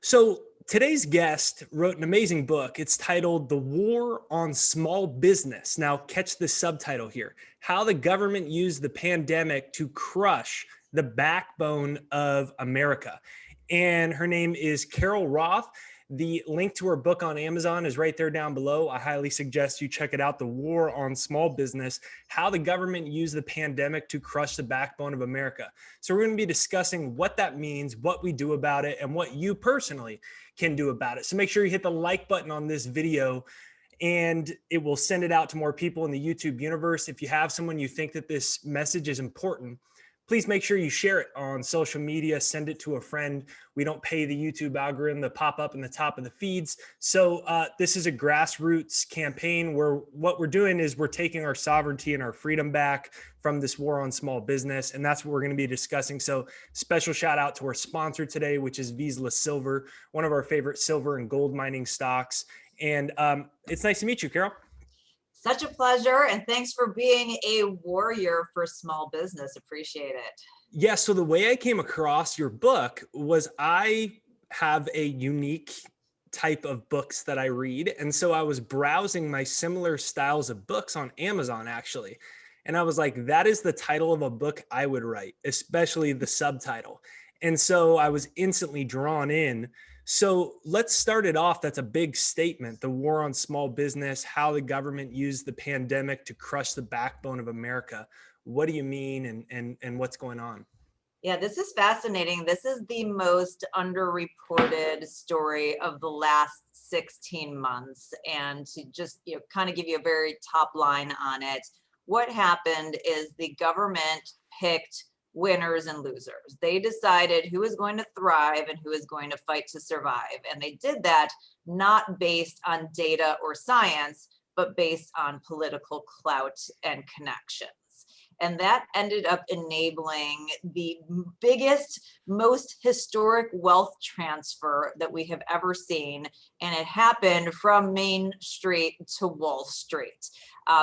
So today's guest wrote an amazing book. It's titled The War on Small Business. Now, catch the subtitle here: How the Government Used the Pandemic to Crush the Backbone of America. And her name is Carol Roth. The link to her book on Amazon is right there down below. I highly suggest you check it out. The War on Small Business: How the Government Used the Pandemic to Crush the Backbone of America. So we're going to be discussing what that means, what we do about it, and what you personally can do about it. So make sure you hit the like button on this video, and it will send it out to more people in the YouTube universe. If you have someone you think that this message is important, please make sure you share it on social media, send it to a friend. We don't pay the YouTube algorithm to pop up in the top of the feeds. So this is a grassroots campaign where what we're doing is we're taking our sovereignty and our freedom back from this war on small business. And that's what we're going to be discussing. So special shout out to our sponsor today, which is Vizsla Silver, one of our favorite silver and gold mining stocks. And it's nice to meet you, Carol. Such a pleasure, and thanks for being a warrior for small business. Appreciate it. Yeah, so the way I came across your book was I have a unique type of books that I read. And so I was browsing my similar styles of books on Amazon, actually. And I was like, that is the title of a book I would write, especially the subtitle. And so I was instantly drawn in. So let's start it off. That's a big statement: the war on small business, how the government used the pandemic to crush the backbone of America. What do you mean, and what's going on? Yeah, this is fascinating. This is the most underreported story of the last 16 months. And to just kind of give you a very top line on it, what happened is the government picked winners and losers. They decided who is going to thrive and who is going to fight to survive. And they did that not based on data or science, but based on political clout and connections. And that ended up enabling the biggest, most historic wealth transfer that we have ever seen. And it happened from Main Street to Wall Street.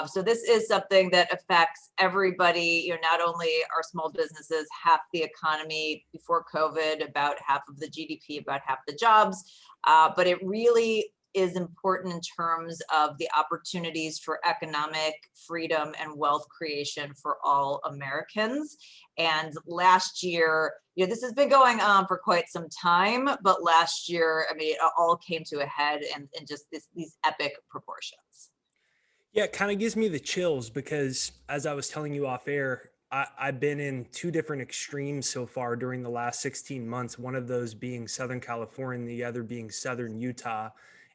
So this is something that affects everybody. Not only are small businesses half the economy before COVID, about half of the GDP, about half the jobs, but it really is important in terms of the opportunities for economic freedom and wealth creation for all Americans. And last year, this has been going on for quite some time, but last year, it all came to a head in just these epic proportions. Yeah, it kind of gives me the chills because, as I was telling you off air, I've been in two different extremes so far during the last 16 months, one of those being Southern California, the other being Southern Utah.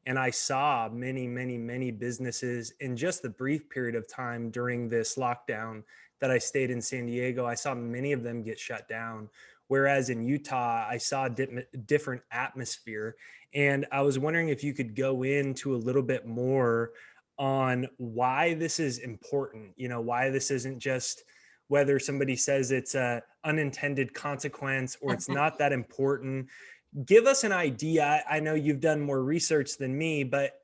And I saw many, many, many businesses in just the brief period of time during this lockdown that I stayed in San Diego. I saw many of them get shut down. Whereas in Utah, I saw a different atmosphere. And I was wondering if you could go into a little bit more on why this is important, why this isn't just whether somebody says it's a unintended consequence or it's not that important. Give us an idea. I know you've done more research than me, but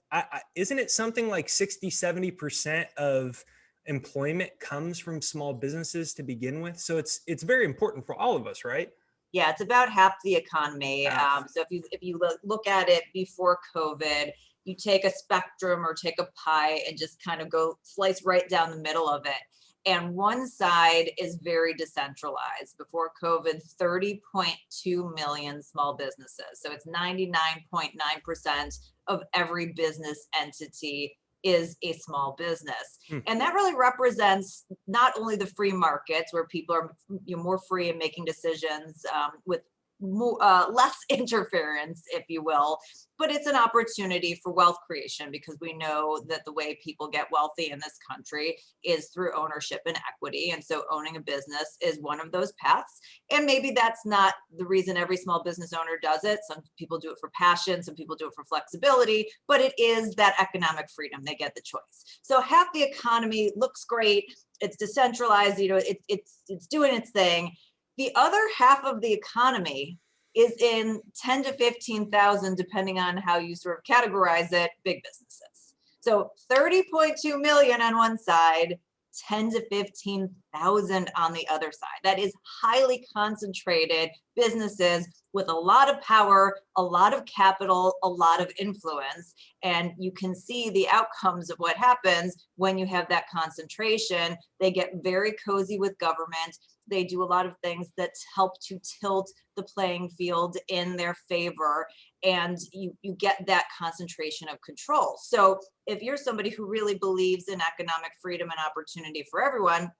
isn't it something like 60-70% of employment comes from small businesses to begin with? So it's very important for all of us, right? Yeah, it's about half the economy. So if you look at it before COVID, you take a spectrum or take a pie and just kind of go slice right down the middle of it. And one side is very decentralized. Before COVID, 30.2 million small businesses. So it's 99.9% of every business entity is a small business. And that really represents not only the free markets where people are more free in making decisions with less interference, if you will, but it's an opportunity for wealth creation because we know that the way people get wealthy in this country is through ownership and equity. And so owning a business is one of those paths. And maybe that's not the reason every small business owner does it. Some people do it for passion, some people do it for flexibility, but it is that economic freedom. They get the choice. So half the economy looks great. It's decentralized, it's doing its thing. The other half of the economy is in 10 to 15,000, depending on how you sort of categorize it, big businesses. So 30.2 million on one side, 10 to 15,000 on the other side. That is highly concentrated businesses with a lot of power, a lot of capital, a lot of influence. And you can see the outcomes of what happens when you have that concentration. They get very cozy with government. They do a lot of things that help to tilt the playing field in their favor, and you get that concentration of control. So if you're somebody who really believes in economic freedom and opportunity for everyone,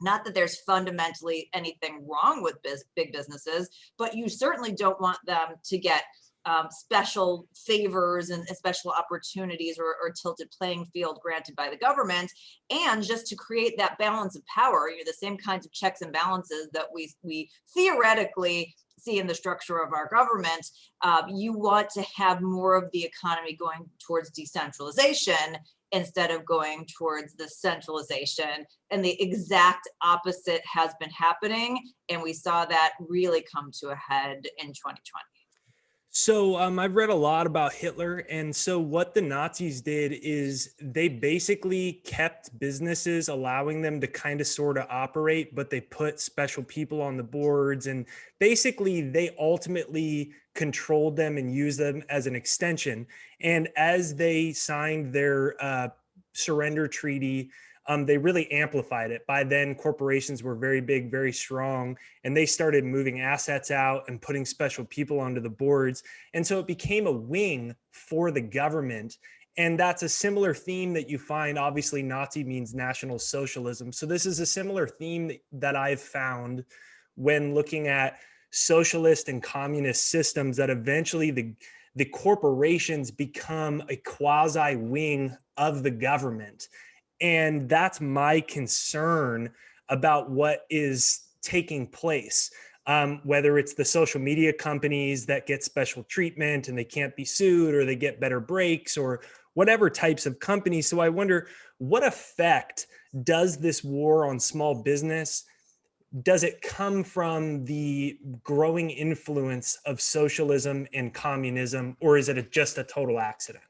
not that there's fundamentally anything wrong with big businesses, but you certainly don't want them to get special favors and special opportunities or tilted playing field granted by the government. And just to create that balance of power, the same kinds of checks and balances that we theoretically see in the structure of our government, you want to have more of the economy going towards decentralization instead of going towards the centralization. And the exact opposite has been happening. And we saw that really come to a head in 2020. So I've read a lot about Hitler. And so what the Nazis did is they basically kept businesses, allowing them to kind of sort of operate, but they put special people on the boards. And basically they ultimately controlled them and used them as an extension. And as they signed their surrender treaty, they really amplified it. By then, corporations were very big, very strong, and they started moving assets out and putting special people onto the boards. And so it became a wing for the government. And that's a similar theme that you find. Obviously, Nazi means National Socialism. So this is a similar theme that I've found when looking at socialist and communist systems, that eventually the corporations become a quasi wing of the government. And that's my concern about what is taking place, whether it's the social media companies that get special treatment and they can't be sued, or they get better breaks, or whatever types of companies. So I wonder, what effect does this war on small business, does it come from the growing influence of socialism and communism, or is it just a total accident?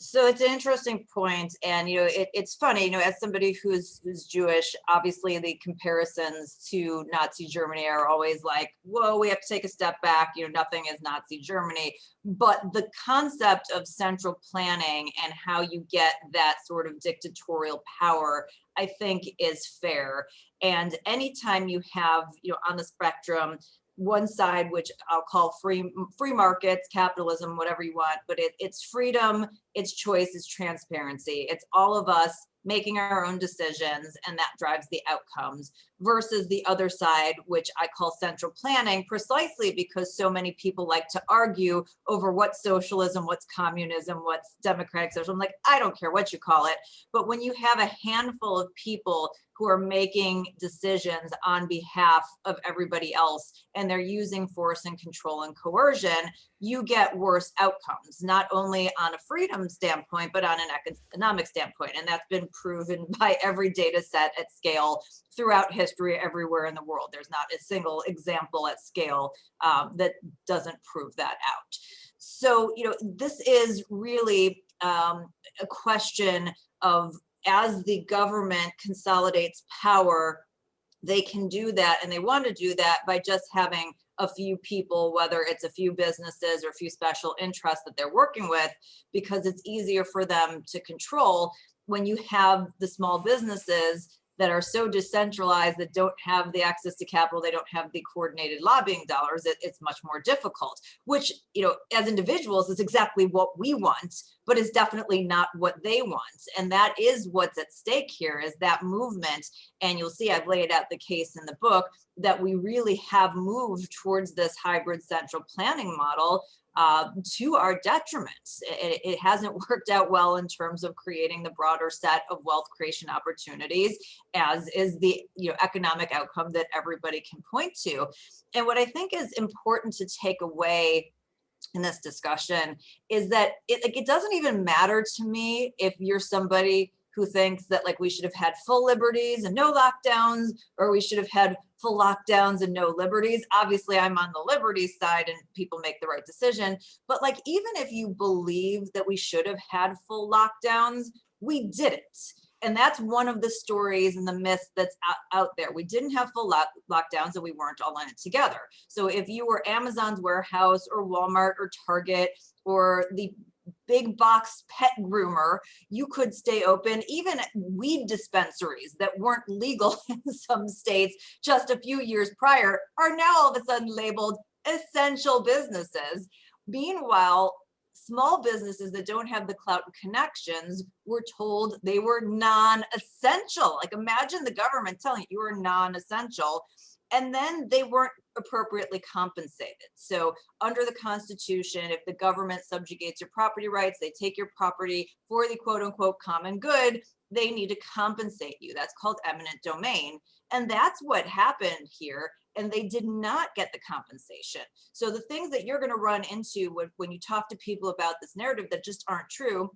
So it's an interesting point, and it's funny. As somebody who's Jewish, obviously the comparisons to Nazi Germany are always like, whoa, we have to take a step back. Nothing is Nazi Germany, but the concept of central planning and how you get that sort of dictatorial power, I think, is fair. And anytime you have, on the spectrum, one side, which I'll call free markets, capitalism, whatever you want, but it's freedom, it's choice, it's transparency. It's all of us making our own decisions, and that drives the outcomes, versus the other side, which I call central planning, precisely because so many people like to argue over what's socialism, what's communism, what's democratic socialism. Like, I don't care what you call it, but when you have a handful of people who are making decisions on behalf of everybody else, and they're using force and control and coercion, you get worse outcomes, not only on a freedom standpoint, but on an economic standpoint. And that's been proven by every data set at scale throughout history, everywhere in the world. There's not a single example at scale that doesn't prove that out. So, this is really a question of, as the government consolidates power, they can do that, and they want to do that by just having a few people, whether it's a few businesses or a few special interests that they're working with, because it's easier for them to control. When you have the small businesses that are so decentralized, that don't have the access to capital, they don't have the coordinated lobbying dollars, it's much more difficult, which, as individuals, is exactly what we want, but is definitely not what they want. And that is what's at stake here, is that movement. And you'll see I've laid out the case in the book that we really have moved towards this hybrid central planning model to our detriment. It hasn't worked out well in terms of creating the broader set of wealth creation opportunities, as is the economic outcome that everybody can point to. And what I think is important to take away in this discussion is that it doesn't even matter to me if you're somebody who thinks that, like, we should have had full liberties and no lockdowns, or we should have had full lockdowns and no liberties. Obviously, I'm on the liberties side, and people make the right decision. But, like, even if you believe that we should have had full lockdowns, we didn't. And that's one of the stories and the myths that's out there. We didn't have full lockdowns and we weren't all in it together. So if you were Amazon's warehouse or Walmart or Target or the big box pet groomer, you could stay open. Even weed dispensaries that weren't legal in some states just a few years prior are now all of a sudden labeled essential businesses. Meanwhile, small businesses that don't have the clout and connections were told they were non-essential. Like, imagine the government telling you are non-essential, and then they weren't appropriately compensated. So under the Constitution, if the government subjugates your property rights, they take your property for the quote unquote common good, they need to compensate you. That's called eminent domain. And that's what happened here. And they did not get the compensation. So the things that you're going to run into when you talk to people about this narrative that just aren't true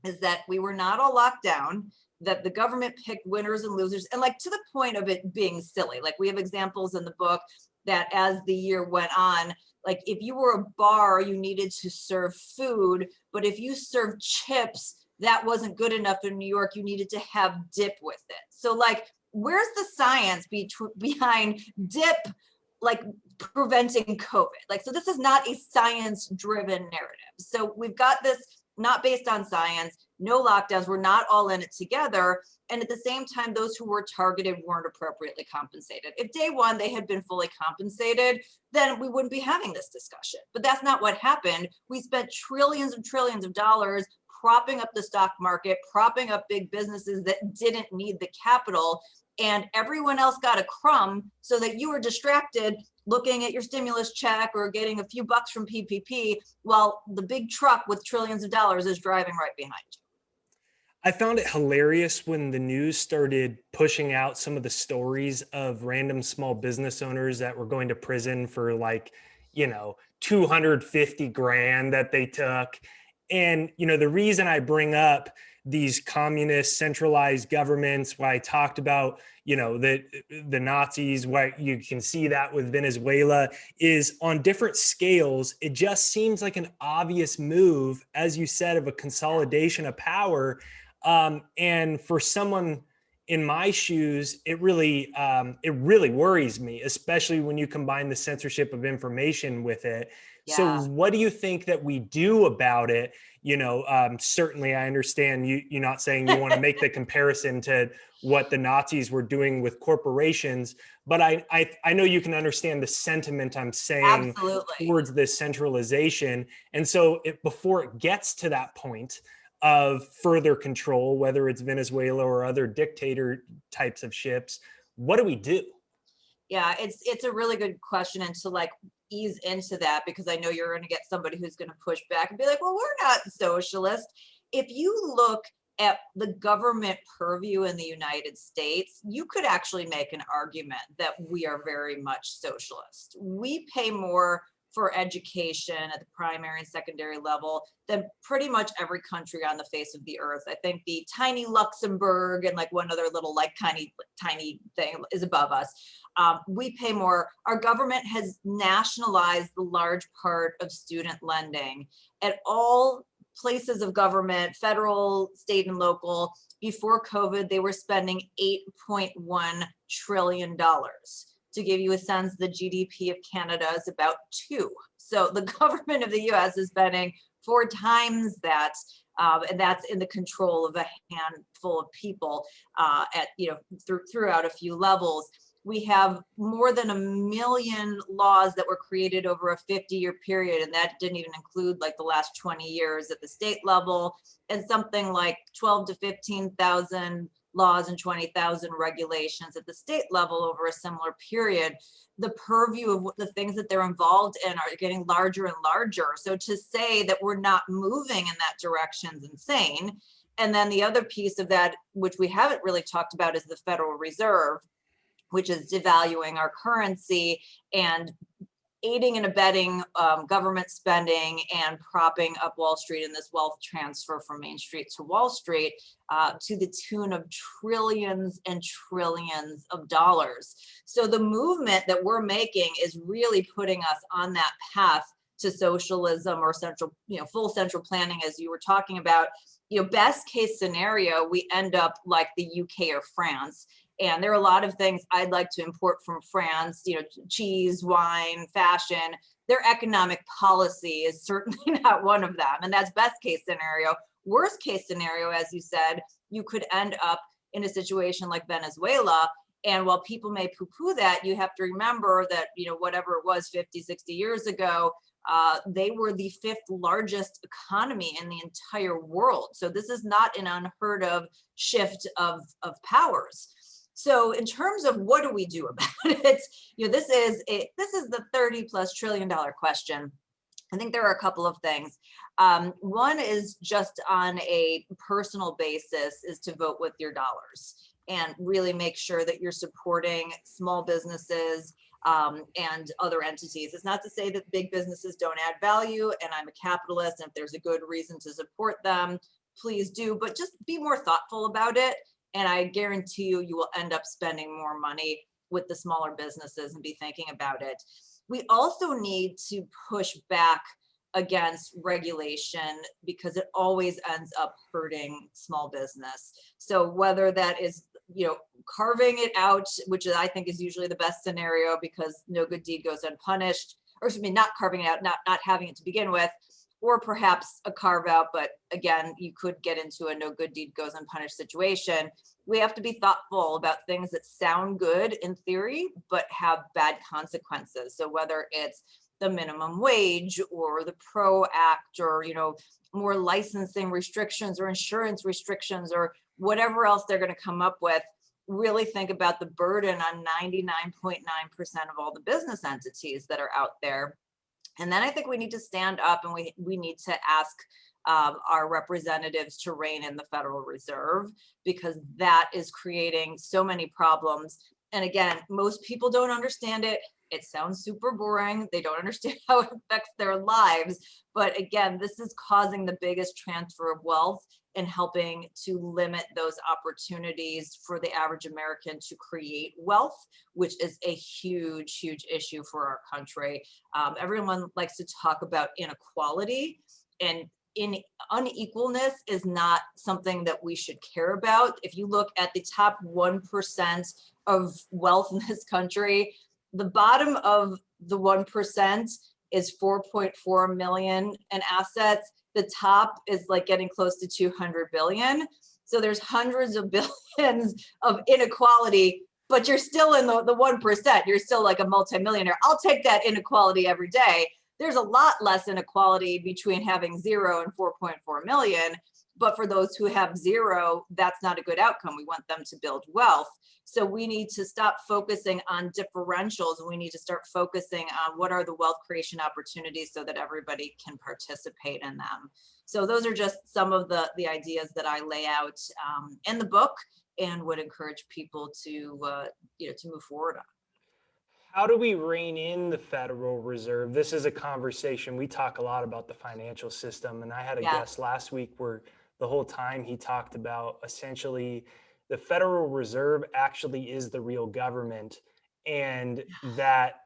is that we were not all locked down, that the government picked winners and losers, and like to the point of it being silly. Like, we have examples in the book that as the year went on, like if you were a bar, you needed to serve food, but if you served chips, that wasn't good enough in New York, you needed to have dip with it. So like, where's the science behind dip, like preventing COVID? Like, so this is not a science-driven narrative. So we've got this not based on science, no lockdowns, we're not all in it together. And at the same time, those who were targeted weren't appropriately compensated. If day one they had been fully compensated, then we wouldn't be having this discussion. But that's not what happened. We spent trillions and trillions of dollars propping up the stock market, propping up big businesses that didn't need the capital, and everyone else got a crumb so that you were distracted looking at your stimulus check or getting a few bucks from PPP while the big truck with trillions of dollars is driving right behind you. I found it hilarious when the news started pushing out some of the stories of random small business owners that were going to prison for like, 250 grand that they took. And, the reason I bring up these communist centralized governments, why I talked about, the Nazis, why you can see that with Venezuela, is on different scales. It just seems like an obvious move, as you said, of a consolidation of power. And for someone in my shoes, it really worries me, especially when you combine the censorship of information with it. Yeah. So what do you think that we do about it? Certainly I understand you're not saying you want to make the comparison to what the Nazis were doing with corporations, but I know you can understand the sentiment I'm saying. Absolutely. Towards this centralization. And so before it gets to that point of further control, whether it's Venezuela or other dictator types of ships, what do we do? Yeah, it's a really good question, and to like ease into that, because I know you're going to get somebody who's going to push back and be like, well, we're not socialist. If you look at the government purview in the United States, you could actually make an argument that we are very much socialist. We pay more for education at the primary and secondary level than pretty much every country on the face of the earth. I think the tiny Luxembourg and like one other little like tiny thing is above us. We pay more. Our government has nationalized the large part of student lending at all places of government, federal, state, and local. Before COVID, they were spending $8.1 trillion. To give you a sense, the GDP of Canada is about 2. So the government of the US is spending 4 times that, and that's in the control of a handful of people throughout a few levels. We have more than 1 million laws that were created over a 50-year period, and that didn't even include like the last 20 years at the state level, and something like 12 to 15,000 laws and 20,000 regulations at the state level over a similar period. The purview of the things that they're involved in are getting larger and larger. So to say that we're not moving in that direction is insane. And then the other piece of that, which we haven't really talked about, is the Federal Reserve, which is devaluing our currency and aiding and abetting government spending and propping up Wall Street in this wealth transfer from Main Street to Wall Street to the tune of trillions and trillions of dollars. So the movement that we're making is really putting us on that path to socialism or central, full central planning, as you were talking about, best case scenario, we end up like the UK or France. And there are a lot of things I'd like to import from France, cheese, wine, fashion. Their economic policy is certainly not one of them. And that's best case scenario. Worst case scenario, as you said, you could end up in a situation like Venezuela. And while people may poo-poo that, you have to remember that, whatever it was 50, 60 years ago, they were the 5th largest economy in the entire world. So this is not an unheard of shift of powers. So in terms of what do we do about it, this is the $30+ trillion question. I think there are a couple of things. One is just on a personal basis is to vote with your dollars and really make sure that you're supporting small businesses and other entities. It's not to say that big businesses don't add value, and I'm a capitalist, and if there's a good reason to support them, please do, but just be more thoughtful about it. And I guarantee you, you will end up spending more money with the smaller businesses and be thinking about it. We also need to push back against regulation because it always ends up hurting small business. So whether that is, carving it out, which I think is usually the best scenario because no good deed goes unpunished, or excuse me, not carving it out, not having it to begin with, or perhaps a carve out, but again, you could get into a no good deed goes unpunished situation. We have to be thoughtful about things that sound good in theory, but have bad consequences. So whether it's the minimum wage or the PRO Act or, more licensing restrictions or insurance restrictions or whatever else they're going to come up with, really think about the burden on 99.9% of all the business entities that are out there. And then I think we need to stand up and we need to ask our representatives to rein in the Federal Reserve, because that is creating so many problems. And again, most people don't understand it. It sounds super boring. They don't understand how it affects their lives. But again, this is causing the biggest transfer of wealth and helping to limit those opportunities for the average American to create wealth, which is a huge, huge issue for our country. Everyone likes to talk about inequality, and unequalness is not something that we should care about. If you look at the top 1% of wealth in this country, the bottom of the 1% is 4.4 million in assets. The top is like getting close to 200 billion. So there's hundreds of billions of inequality, but you're still in the 1%. You're still like a multimillionaire. I'll take that inequality every day. There's a lot less inequality between having 0 and 4.4 million. But for those who have 0, that's not a good outcome. We want them to build wealth. So we need to stop focusing on differentials. We need to start focusing on what are the wealth creation opportunities so that everybody can participate in them. So those are just some of the ideas that I lay out in the book and would encourage people to move forward on. How do we rein in the Federal Reserve? This is a conversation. We talk a lot about the financial system, and I had a guest last week where the whole time he talked about essentially the Federal Reserve actually is the real government, and that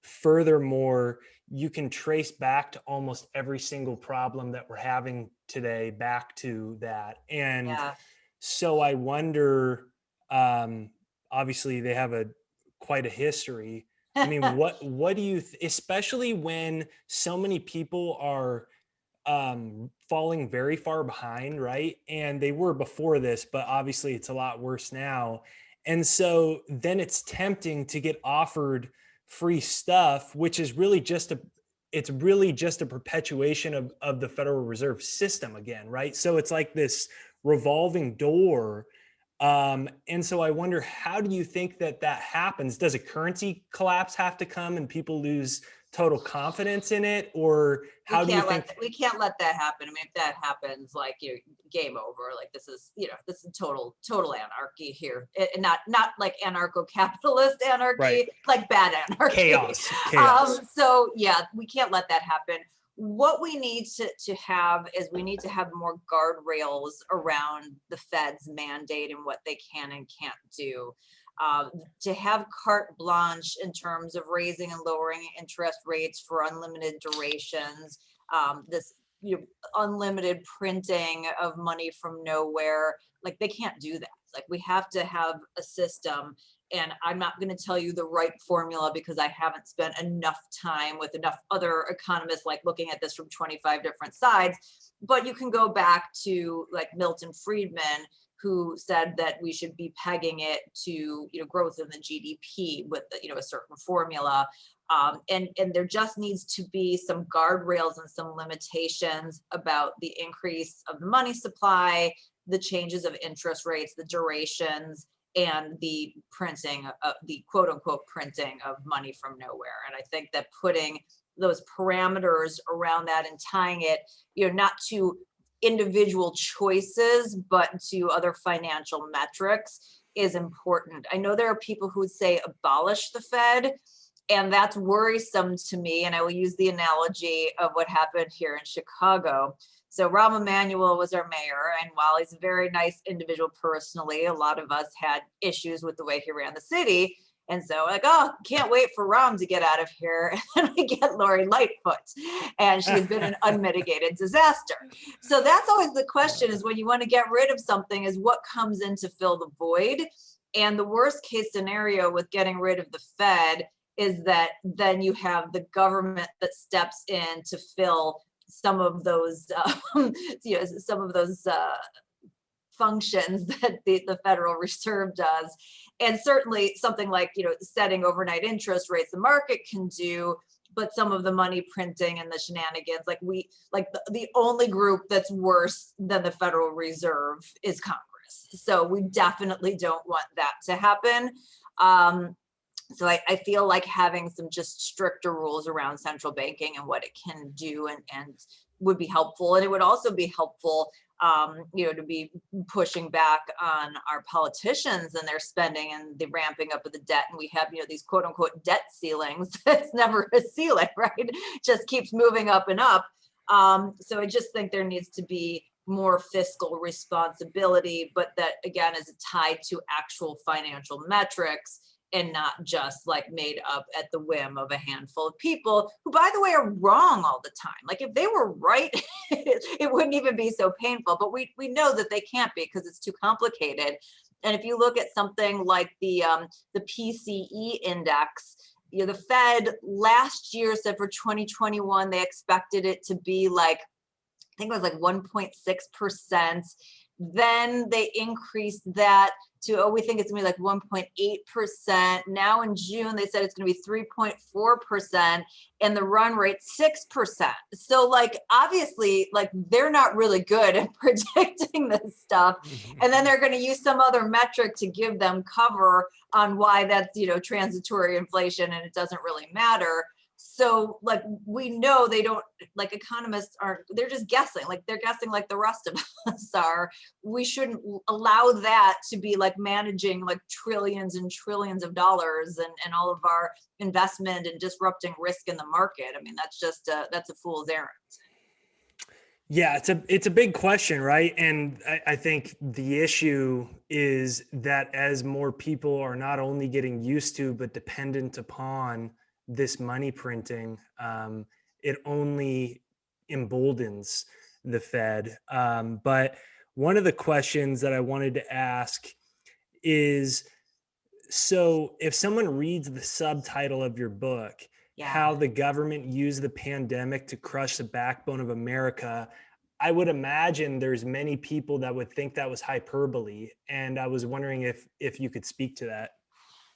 furthermore, you can trace back to almost every single problem that we're having today back to that. And so I wonder, obviously they have quite a history. I mean, what do you, especially when so many people are falling very far behind, right? And they were before this, but obviously it's a lot worse now. And so then it's tempting to get offered free stuff, which is really just a perpetuation of the Federal Reserve system again, right? So it's like this revolving door. And so I wonder, how do you think that happens? Does a currency collapse have to come and people lose total confidence in it? Or how do you think? We can't let that happen. I mean, if that happens, like, game over. Like, this is total anarchy here. And not like anarcho-capitalist anarchy, right. Like bad anarchy. Chaos. So yeah, we can't let that happen. What we need to have is we need to have more guardrails around the Fed's mandate and what they can and can't do. To have carte blanche in terms of raising and lowering interest rates for unlimited durations, this unlimited printing of money from nowhere, like they can't do that. Like we have to have a system, and I'm not going to tell you the right formula because I haven't spent enough time with enough other economists like looking at this from 25 different sides. But you can go back to like Milton Friedman, who said that we should be pegging it to growth in the GDP with a certain formula. And there just needs to be some guardrails and some limitations about the increase of the money supply, the changes of interest rates, the durations, and the printing of the quote unquote printing of money from nowhere. And I think that putting those parameters around that and tying it, not to individual choices, but to other financial metrics is important. I know there are people who would say abolish the Fed, and that's worrisome to me. And I will use the analogy of what happened here in Chicago. So Rahm Emanuel was our mayor, and while he's a very nice individual personally, a lot of us had issues with the way he ran the city. And so like, oh, can't wait for Rahm to get out of here. And we get Lori Lightfoot, and she's been an unmitigated disaster. So that's always the question, is when you want to get rid of something, is what comes in to fill the void. And the worst case scenario with getting rid of the Fed is that then you have the government that steps in to fill some of those, functions that the Federal Reserve does. And certainly something like, setting overnight interest rates, the market can do, but some of the money printing and the shenanigans, the only group that's worse than the Federal Reserve is Congress. So we definitely don't want that to happen. So I feel like having some just stricter rules around central banking and what it can do and would be helpful. And it would also be helpful, to be pushing back on our politicians and their spending and the ramping up of the debt. And we have, these quote unquote debt ceilings. It's never a ceiling, right? It just keeps moving up and up. So I just think there needs to be more fiscal responsibility, but that again is tied to actual financial metrics and not just like made up at the whim of a handful of people who, by the way, are wrong all the time. Like if they were right, it wouldn't even be so painful, but we know that they can't be because it's too complicated. And if you look at something like the PCE index, the Fed last year said for 2021, they expected it to be like, I think it was like 1.6%. Then they increased that to, we think it's gonna be like 1.8%. Now in June, they said it's gonna be 3.4%, and the run rate 6%. So like, obviously, like they're not really good at predicting this stuff. And then they're gonna use some other metric to give them cover on why that's, transitory inflation and it doesn't really matter. So like, we know they don't, like economists aren't, they're just guessing, like they're guessing like the rest of us are. We shouldn't allow that to be like managing like trillions and trillions of dollars and all of our investment and disrupting risk in the market. I mean, that's just that's a fool's errand. Yeah, it's a big question, right? And I think the issue is that as more people are not only getting used to, but dependent upon this money printing, it only emboldens the Fed. But one of the questions that I wanted to ask is, so if someone reads the subtitle of your book, how the government used the pandemic to crush the backbone of America, I would imagine there's many people that would think that was hyperbole. And I was wondering if you could speak to that.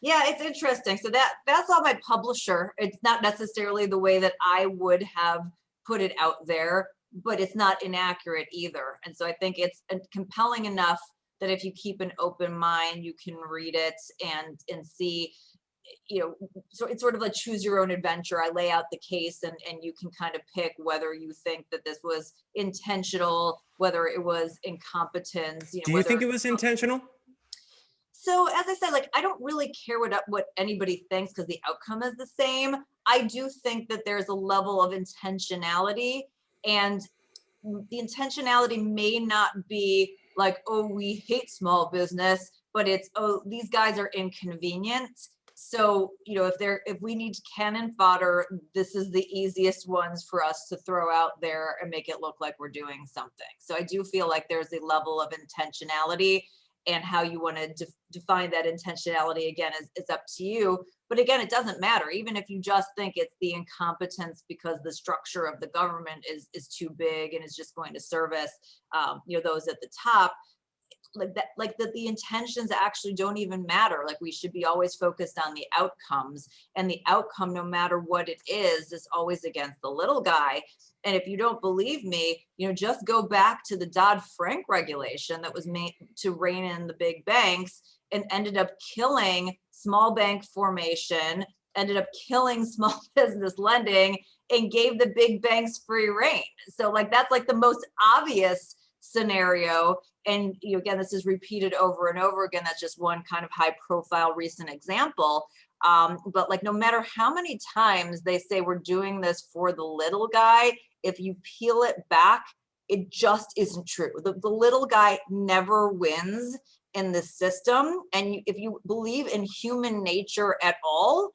Yeah, it's interesting. So that's all my publisher. It's not necessarily the way that I would have put it out there, but it's not inaccurate either. And so I think it's compelling enough that if you keep an open mind, you can read it and see, so it's sort of like choose your own adventure. I lay out the case and you can kind of pick whether you think that this was intentional, whether it was incompetence. Do you think it was intentional? So as I said, like, I don't really care what anybody thinks because the outcome is the same. I do think that there's a level of intentionality, and the intentionality may not be like, oh, we hate small business, but it's, oh, these guys are inconvenient. So, if we need cannon fodder, this is the easiest ones for us to throw out there and make it look like we're doing something. So I do feel like there's a level of intentionality, and how you want to define that intentionality, again, is up to you. But again, it doesn't matter. Even if you just think it's the incompetence because the structure of the government is too big and is just going to service, those at the top, the intentions actually don't even matter. Like, we should be always focused on the outcomes, and the outcome, no matter what it is always against the little guy. And if you don't believe me, just go back to the Dodd-Frank regulation that was made to rein in the big banks and ended up killing small bank formation, ended up killing small business lending, and gave the big banks free rein. So that's the most obvious scenario. And again, this is repeated over and over again. That's just one kind of high profile recent example. But no matter how many times they say we're doing this for the little guy, if you peel it back, it just isn't true. The little guy never wins in the system. And if you believe in human nature at all,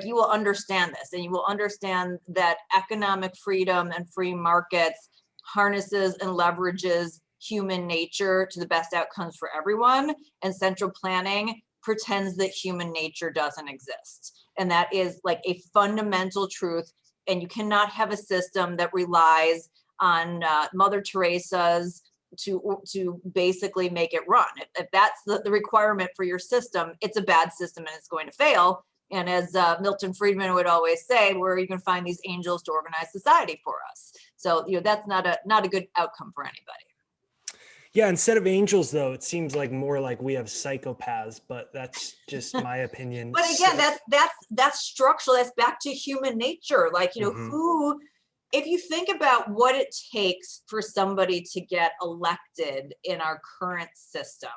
you will understand this, and you will understand that economic freedom and free markets harnesses and leverages human nature to the best outcomes for everyone, and central planning pretends that human nature doesn't exist. And that is a fundamental truth. And you cannot have a system that relies on Mother Teresa's to basically make it run. If that's the requirement for your system, it's a bad system and it's going to fail. And as Milton Friedman would always say, where are you going to find these angels to organize society for us? So that's not a good outcome for anybody. Yeah, instead of angels, though, it seems more like we have psychopaths, but that's just my opinion. But again, that's structural. That's back to human nature. Who, if you think about what it takes for somebody to get elected in our current system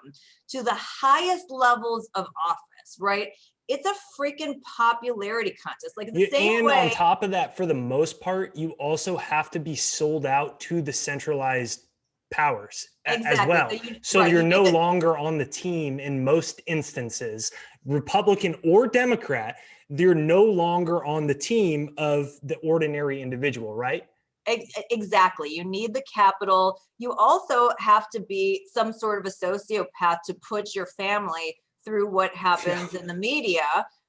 to the highest levels of office, right? It's a freaking popularity contest. And on top of that, for the most part, you also have to be sold out to the centralized powers as well. So you're no longer on the team in most instances, Republican or Democrat. They're no longer on the team of the ordinary individual, right? Exactly. You need the capital. You also have to be some sort of a sociopath to put your family through what happens in the media,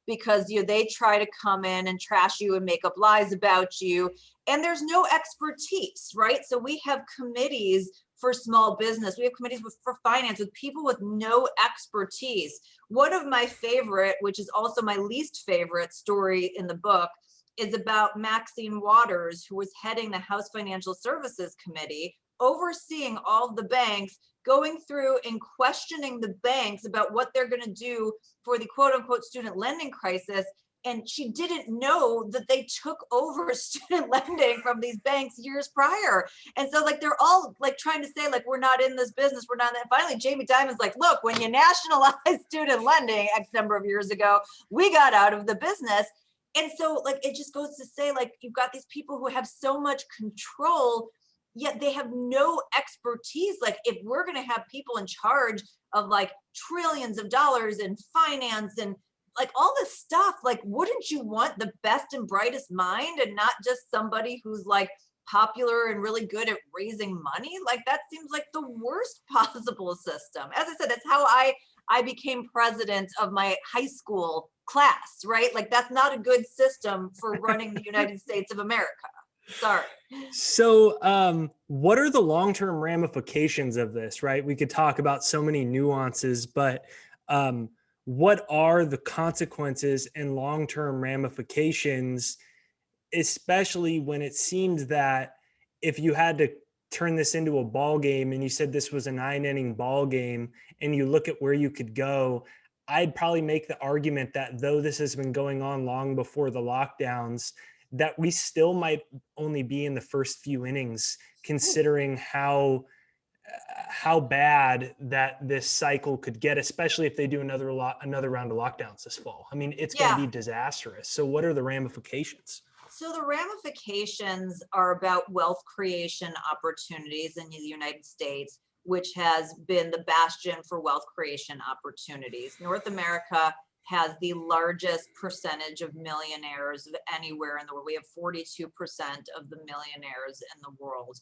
because they try to come in and trash you and make up lies about you. And there's no expertise, right? So we have committees for small business. We have committees for finance with people with no expertise. One of my favorite, which is also my least favorite story in the book, is about Maxine Waters, who was heading the House Financial Services Committee, overseeing all the banks, going through and questioning the banks about what they're going to do for the quote unquote student lending crisis. And she didn't know that they took over student lending from these banks years prior. And so they're all trying to say we're not in this business. We're not. And finally, Jamie Dimon's look, when you nationalized student lending X number of years ago, we got out of the business. And so it just goes to say you've got these people who have so much control, yet they have no expertise. If we're going to have people in charge of trillions of dollars in finance and all this stuff, wouldn't you want the best and brightest mind and not just somebody who's popular and really good at raising money? That seems like the worst possible system. As I said, that's how I became president of my high school class, right? That's not a good system for running the United States of America. Sorry. So what are the long-term ramifications of this, right? We could talk about so many nuances, but what are the consequences and long-term ramifications, especially when it seems that if you had to turn this into a ball game and you said this was a 9-inning ball game and you look at where you could go, I'd probably make the argument that though this has been going on long before the lockdowns, that we still might only be in the first few innings, considering how bad that this cycle could get, especially if they do another round of lockdowns this fall. I mean, it's going to be disastrous. So what are the ramifications? So the ramifications are about wealth creation opportunities in the United States, which has been the bastion for wealth creation opportunities. North America has the largest percentage of millionaires of anywhere in the world. We have 42% of the millionaires in the world.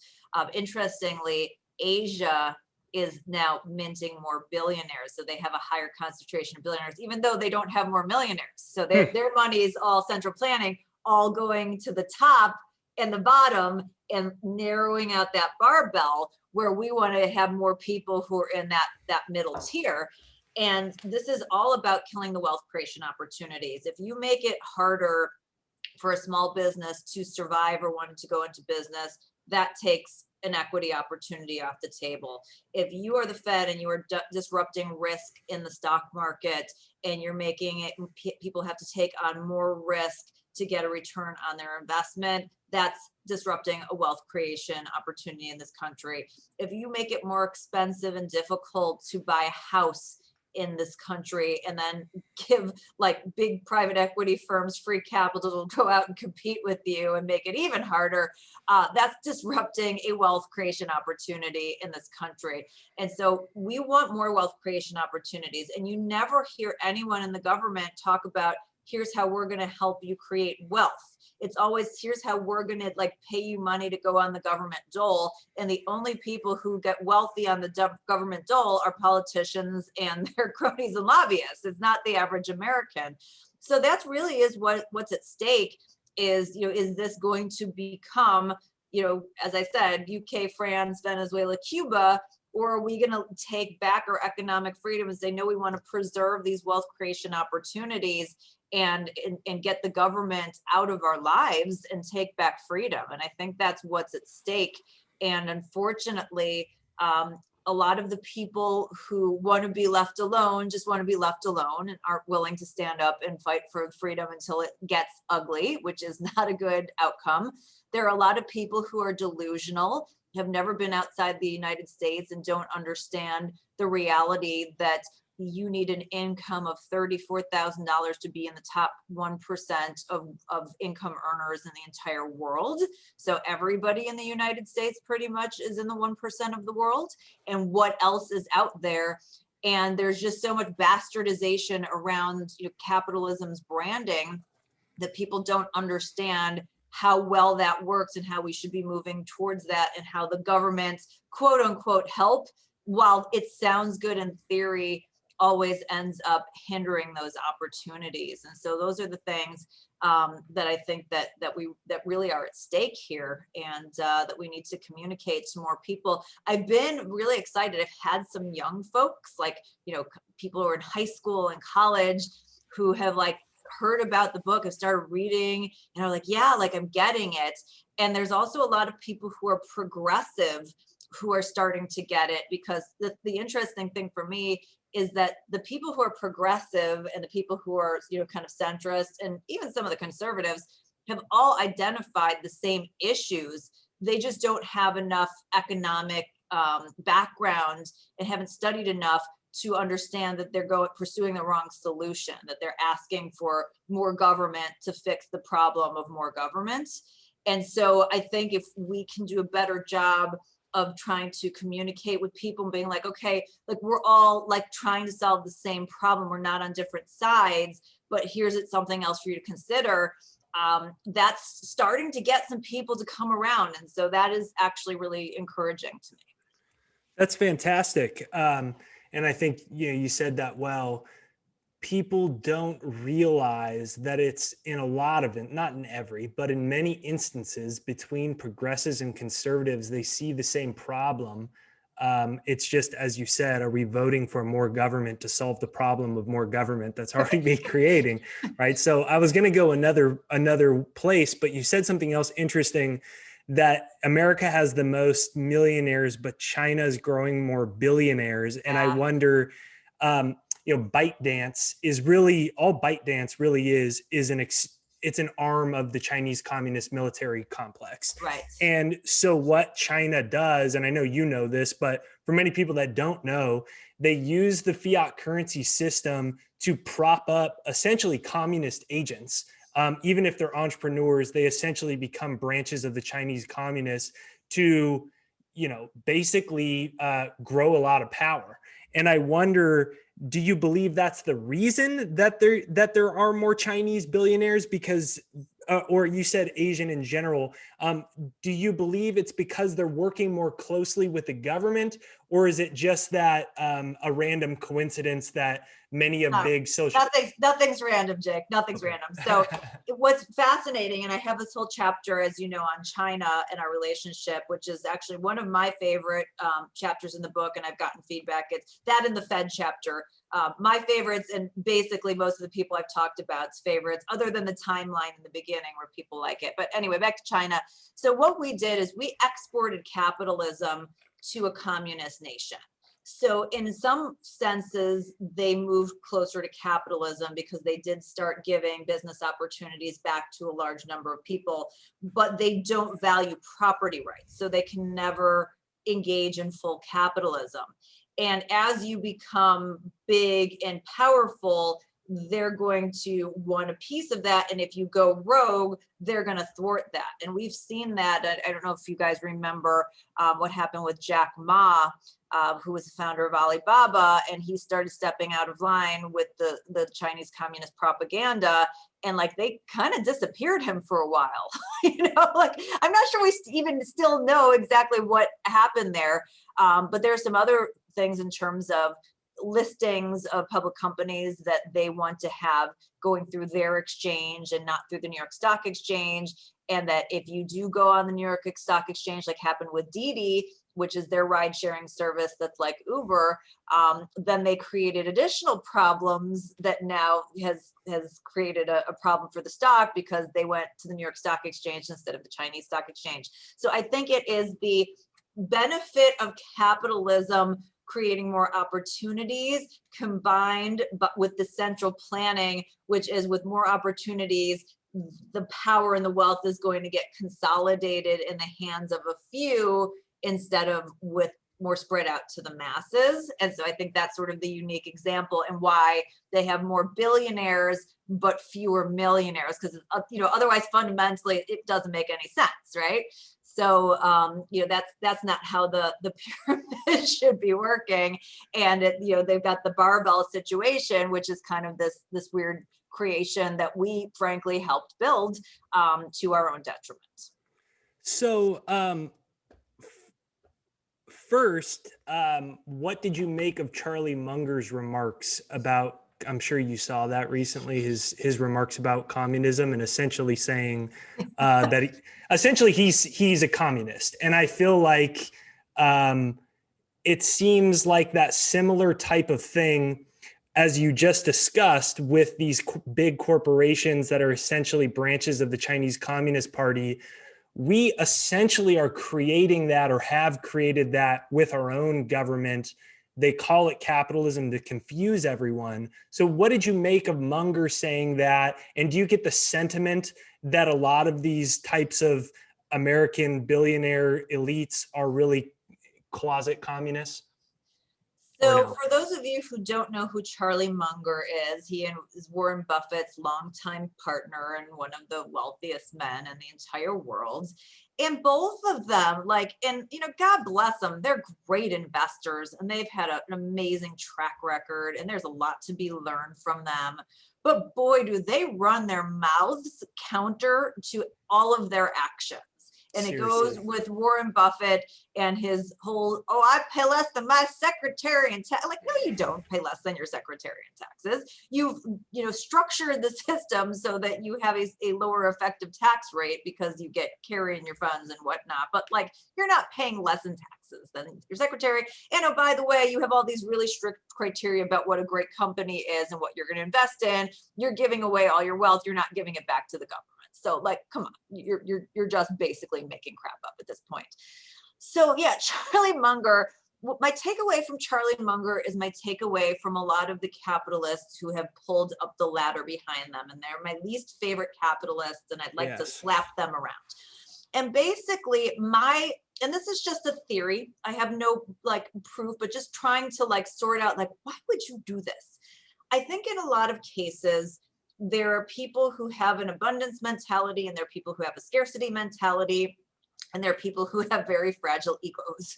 Interestingly, Asia is now minting more billionaires. So they have a higher concentration of billionaires, even though they don't have more millionaires. So their money is all central planning, all going to the top and the bottom and narrowing out that barbell where we want to have more people who are in that middle tier. And this is all about killing the wealth creation opportunities. If you make it harder for a small business to survive or wanting to go into business, that takes an equity opportunity off the table. If you are the Fed and you are disrupting risk in the stock market and you're making it, people have to take on more risk to get a return on their investment, that's disrupting a wealth creation opportunity in this country. If you make it more expensive and difficult to buy a house in this country and then give like big private equity firms free capital to go out and compete with you and make it even harder, that's disrupting a wealth creation opportunity in this country. And so we want more wealth creation opportunities. And you never hear anyone in the government talk about, here's how we're going to help you create wealth. It's always, here's how we're going to like pay you money to go on the government dole. And the only people who get wealthy on the government dole are politicians and their cronies and lobbyists. It's not the average American. So that's really is what's at stake is, is this going to become, as I said, UK, France, Venezuela, Cuba, or are we going to take back our economic freedom and say, no, we want to preserve these wealth creation opportunities and get the government out of our lives and take back freedom? And I think that's what's at stake. And unfortunately, a lot of the people who want to be left alone just want to be left alone and aren't willing to stand up and fight for freedom until it gets ugly, which is not a good outcome. There are a lot of people who are delusional, have never been outside the United States and don't understand the reality that you need an income of $34,000 to be in the top 1% of income earners in the entire world. So everybody in the United States pretty much is in the 1% of the world. And what else is out there? And there's just so much bastardization around capitalism's branding that people don't understand how well that works and how we should be moving towards that and how the government, quote unquote, help, while it sounds good in theory, always ends up hindering those opportunities. And so those are the things that I think that really are at stake here, and that we need to communicate to more people. I've been really excited. I've had some young folks, like, people who are in high school and college who have like heard about the book, have started reading, and are like, yeah, like I'm getting it. And there's also a lot of people who are progressive who are starting to get it, because the interesting thing for me is that the people who are progressive and the people who are, kind of centrist, and even some of the conservatives, have all identified the same issues. They just don't have enough economic background and haven't studied enough to understand that they're pursuing the wrong solution, that they're asking for more government to fix the problem of more government. And so I think if we can do a better job of trying to communicate with people and being like, okay, like we're all like trying to solve the same problem. We're not on different sides, but here's something else for you to consider. That's starting to get some people to come around. And so that is actually really encouraging to me. That's fantastic. And I think, you said that well. People don't realize that it's in a lot of it, not in every, but in many instances between progressives and conservatives, they see the same problem. It's just, as you said, are we voting for more government to solve the problem of more government that's already been creating, right? So I was going to go another place, but you said something else interesting, that America has the most millionaires, but China's growing more billionaires. And I wonder, ByteDance is really, all ByteDance really is it's an arm of the Chinese Communist military complex. Right. And so what China does, and I know you know this, but for many people that don't know, they use the fiat currency system to prop up essentially communist agents. Even if they're entrepreneurs, they essentially become branches of the Chinese communists to, basically grow a lot of power. And I wonder, do you believe that's the reason that there are more Chinese billionaires? Because, or you said Asian in general. Do you believe it's because they're working more closely with the government, or is it just that a random coincidence that many of big social? Nothing's random, Jake. Nothing's random. So what's fascinating, and I have this whole chapter, as you know, on China and our relationship, which is actually one of my favorite chapters in the book, and I've gotten feedback. It's that in the Fed chapter. My favorites, and basically most of the people I've talked about's favorites, other than the timeline in the beginning where people like it. But anyway, back to China. So what we did is we exported capitalism to a communist nation. So in some senses, they moved closer to capitalism because they did start giving business opportunities back to a large number of people, but they don't value property rights. So they can never engage in full capitalism. And as you become big and powerful, they're going to want a piece of that. And if you go rogue, they're going to thwart that. And we've seen that. I don't know if you guys remember what happened with Jack Ma, who was the founder of Alibaba, and he started stepping out of line with the Chinese communist propaganda. And like they kind of disappeared him for a while. Like I'm not sure we even still know exactly what happened there. But there are some other things in terms of listings of public companies that they want to have going through their exchange and not through the New York Stock Exchange. And that if you do go on the New York Stock Exchange, like happened with Didi, which is their ride sharing service that's like Uber, then they created additional problems that now has created a problem for the stock because they went to the New York Stock Exchange instead of the Chinese Stock Exchange. So I think it is the benefit of capitalism creating more opportunities combined but with the central planning, which is with more opportunities, the power and the wealth is going to get consolidated in the hands of a few instead of with more spread out to the masses. And so I think that's sort of the unique example and why they have more billionaires but fewer millionaires, because otherwise fundamentally it doesn't make any sense, right? So that's not how the pyramid should be working. And they've got the barbell situation, which is kind of this weird creation that we frankly helped build to our own detriment. So first, what did you make of Charlie Munger's remarks about, I'm sure you saw that recently, his remarks about communism and essentially saying that he's a communist. And I feel like it seems like that similar type of thing as you just discussed with these big corporations that are essentially branches of the Chinese Communist Party. We essentially are creating that or have created that with our own government. They call it capitalism to confuse everyone. So what did you make of Munger saying that? And do you get the sentiment that a lot of these types of American billionaire elites are really closet communists? So for those of you who don't know who Charlie Munger is, he is Warren Buffett's longtime partner and one of the wealthiest men in the entire world. And both of them, God bless them, they're great investors and they've had an amazing track record and there's a lot to be learned from them. But boy, do they run their mouths counter to all of their actions. And Seriously. It goes with Warren Buffett and his whole, I pay less than my secretary in tax. Like, no, you don't pay less than your secretary in taxes. You've, structured the system so that you have a lower effective tax rate because you get carry in your funds and whatnot. But you're not paying less in taxes than your secretary. And by the way, you have all these really strict criteria about what a great company is and what you're going to invest in. You're giving away all your wealth. You're not giving it back to the government. So come on, you're just basically making crap up at this point. So yeah, Charlie Munger, my takeaway from Charlie Munger is my takeaway from a lot of the capitalists who have pulled up the ladder behind them. And they're my least favorite capitalists. And I'd like to slap them around. And basically and this is just a theory. I have no proof, but just trying to sort out why would you do this? I think in a lot of cases, there are people who have an abundance mentality and there are people who have a scarcity mentality. And there are people who have very fragile egos.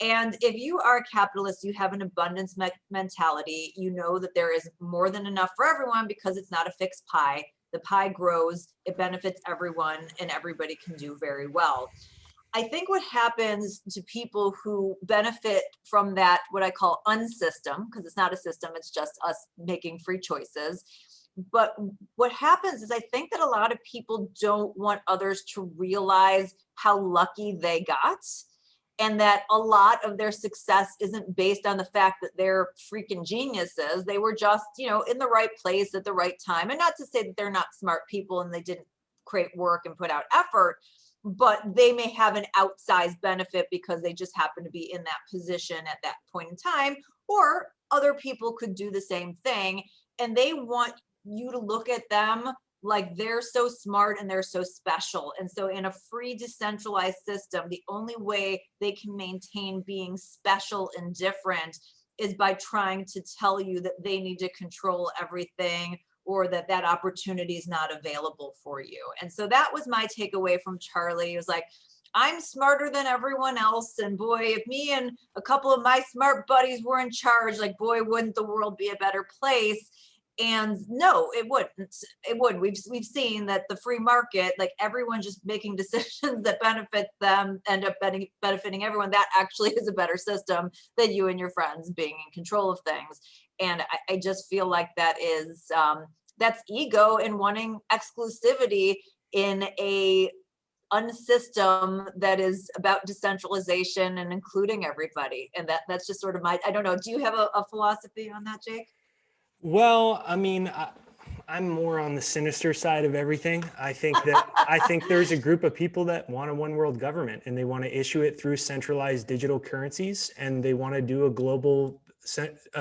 And if you are a capitalist, you have an abundance mentality. You know that there is more than enough for everyone because it's not a fixed pie. The pie grows, it benefits everyone, and everybody can do very well. I think what happens to people who benefit from that, what I call unsystem, because it's not a system, it's just us making free choices. But what happens is I think that a lot of people don't want others to realize how lucky they got, and that a lot of their success isn't based on the fact that they're freaking geniuses. They were just, in the right place at the right time. And not to say that they're not smart people and they didn't create work and put out effort, but they may have an outsized benefit because they just happen to be in that position at that point in time, or other people could do the same thing. And they want you to look at them like they're so smart and they're so special. And so in a free decentralized system, the only way they can maintain being special and different is by trying to tell you that they need to control everything, or that opportunity is not available for you. And so that was my takeaway from Charlie. It was like, I'm smarter than everyone else. And boy, if me and a couple of my smart buddies were in charge, like, boy, wouldn't the world be a better place? And no, it wouldn't. It would. We've seen that the free market, like everyone just making decisions that benefit them, end up benefiting everyone. That actually is a better system than you and your friends being in control of things. And I just feel like that is that's ego and wanting exclusivity in a unsystem that is about decentralization and including everybody. And that's just sort of I don't know. Do you have a philosophy on that, Jake? Well, I mean, I'm more on the sinister side of everything. I think there's a group of people that want a one world government, and they want to issue it through centralized digital currencies, and they want to do a global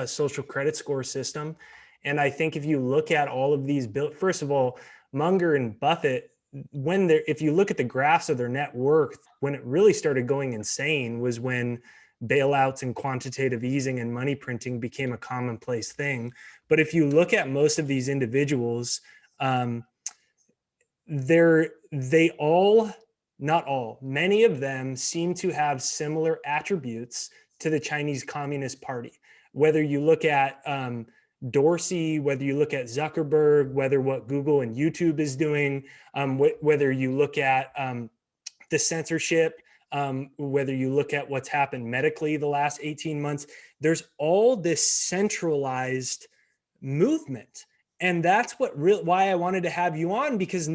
social credit score system. And I think if you look at all of these first of all, Munger and Buffett, if you look at the graphs of their net worth, when it really started going insane was when bailouts and quantitative easing and money printing became a commonplace thing. But if you look at most of these individuals, many of them seem to have similar attributes to the Chinese Communist Party. Whether you look at Dorsey, whether you look at Zuckerberg, whether what Google and YouTube is doing, whether you look at the censorship, whether you look at what's happened medically the last 18 months, there's all this centralized movement. And that's why I wanted to have you on, because